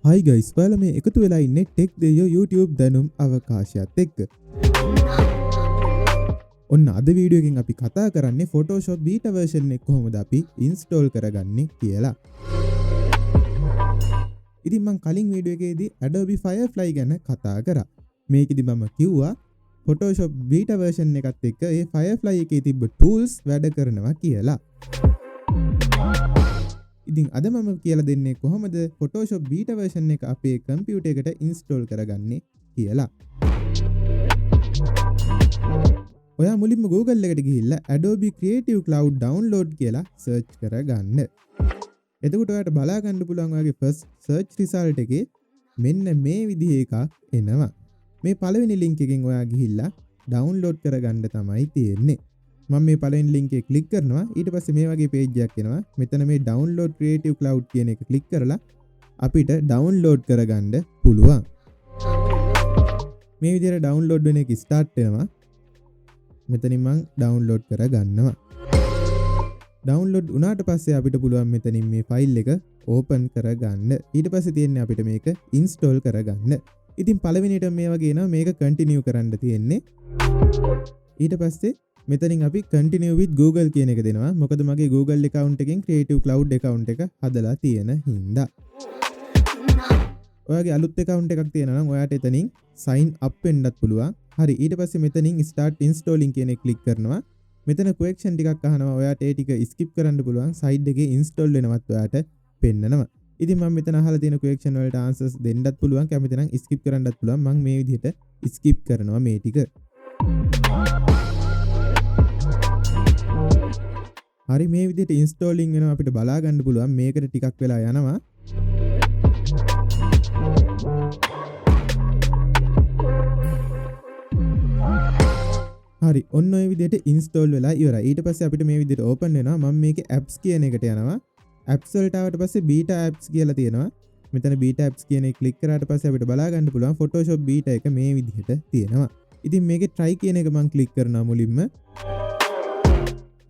Hi guys, ඔයාලා මේ එකතු වෙලා ඉන්නේ ටෙක් දෙයෝ YouTube දැනුම් අවකාශයත් එක්ක. ඔන්න අද වීඩියෝ එකෙන් අපි කතා කරන්නේ Photoshop beta version එක කොහොමද අපි install කරගන්නේ කියලා. ඉතින් මම කලින් වීඩියෝ එකේදී Adobe Firefly ගැන කතා කරා. මේකෙදි මම කිව්වා Photoshop beta version එකත් එක්ක ඒ Firefly එකේ තිබ්බ tools වැඩ කරනවා කියලා. ඉතින් අද මම කියලා දෙන්නේ කොහොමද Photoshop beta version එක අපේ computer එකට install කරගන්නේ කියලා. ඔයා මුලින්ම Google එකට ගිහිල්ලා Adobe Creative Cloud download කියලා search කරගන්න. එතකොට ඔයාට බලා ගන්න පුළුවන් ඔයාගේ first search result එකේ මෙන්න මේ විදිහ එකක් එනවා. මේ පළවෙනි link එකෙන් ඔයා ගිහිල්ලා download කරගන්න තමයි තියෙන්නේ. මම මේ පළවෙනි link එක click කරනවා. ඊට පස්සේ මේ වගේ page එකක් එනවා. මෙතන මේ download Creative Cloud කියන එක click කරලා අපිට download කරගන්න පුළුවන්. මේ විදිහට download වෙන එක start වෙනවා. මෙතනින් මම download කරගන්නවා. download වුණාට පස්සේ අපිට පුළුවන් මෙතනින් මේ file එක open කරගන්න. ඊට පස්සේ තියෙන්නේ අපිට මේක install කරගන්න. ඉතින් පළවෙනියට මේ වගේ එනවා. මේක continue කරන්න තියෙන්නේ. ඊට පස්සේ මෙතනින් අපි continue with Google කියන එක දෙනවා. මොකද මගේ Google account එකෙන් Creative Cloud account එක හදලා තියෙන හින්දා. ඔයාගේ අලුත් account එකක් තියෙනවා නම් ඔයාට එතනින් sign up වෙන්නත් පුළුවන්. හරි, ඊට පස්සේ මෙතනින් start installing කියන එක click කරනවා. මෙතන question ටිකක් අහනවා. ඔයාට ඒ ටික skip කරන්න පුළුවන්. side එකේ install වෙනවත් ඔයාට පෙන්නනවා. ඉතින් මම මෙතන අහලා තියෙන question වලට answers දෙන්නත් පුළුවන්. කැමති නම් skip කරන්නත් පුළුවන්. මම මේ විදිහට skip කරනවා මේ ටික. හරි, මේ විදිහට installing වෙනවා. අපිට බලා ගන්න පුළුවන් මේකට ටිකක් වෙලා යනවා. හරි, ඔන්න ඔය විදිහට install වෙලා ඉවරයි. ඊට පස්සේ අපිට මේ විදිහට open වෙනවා. මම මේකේ apps කියන එකට යනවා. apps වලට ආවට පස්සේ beta apps කියලා තියෙනවා. මෙතන beta apps කියන එක click කරාට පස්සේ අපිට බලා ගන්න පුළුවන් Photoshop beta එක මේ විදිහට තියෙනවා. ඉතින් මේකේ try කියන එක මම click කරනවා මුලින්ම.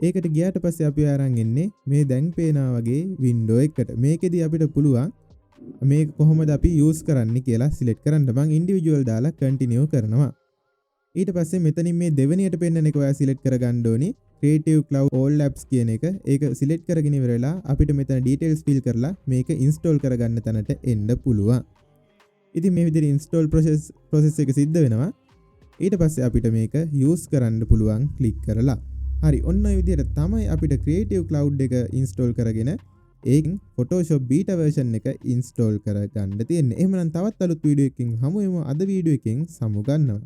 ඒකට ගියාට පස්සේ අපි ආරන් එන්නේ මේ දැන් පේනා වගේ window එකකට. මේකෙදි අපිට පුළුවන් මේක කොහොමද අපි use කරන්නේ කියලා select කරන්න. මම individual දාලා continue කරනවා. ඊට පස්සේ මෙතනින් මේ දෙවෙනියට පෙන්නන එක ඔයා select කරගන්න ඕනි. Creative Cloud all apps කියන එක. ඒක select කරගෙන ඉවරලා අපිට මෙතන details fill කරලා මේක install කරගන්න තැනට එන්න පුළුවන්. ඉතින් මේ විදිහට install process එක සිද්ධ වෙනවා. ඊට පස්සේ අපිට මේක use කරන්න පුළුවන් click කරලා. හරි, ඔන්න ඔය විදිහට තමයි අපිට Creative Cloud එක install කරගෙන ඒකෙන් Photoshop beta version එක install කරගන්න තියෙන්නේ. එහෙනම් තවත් අලුත් වීඩියෝ එකකින් හමු වෙමු. අද වීඩියෝ එකෙන් සමු ගන්නවා.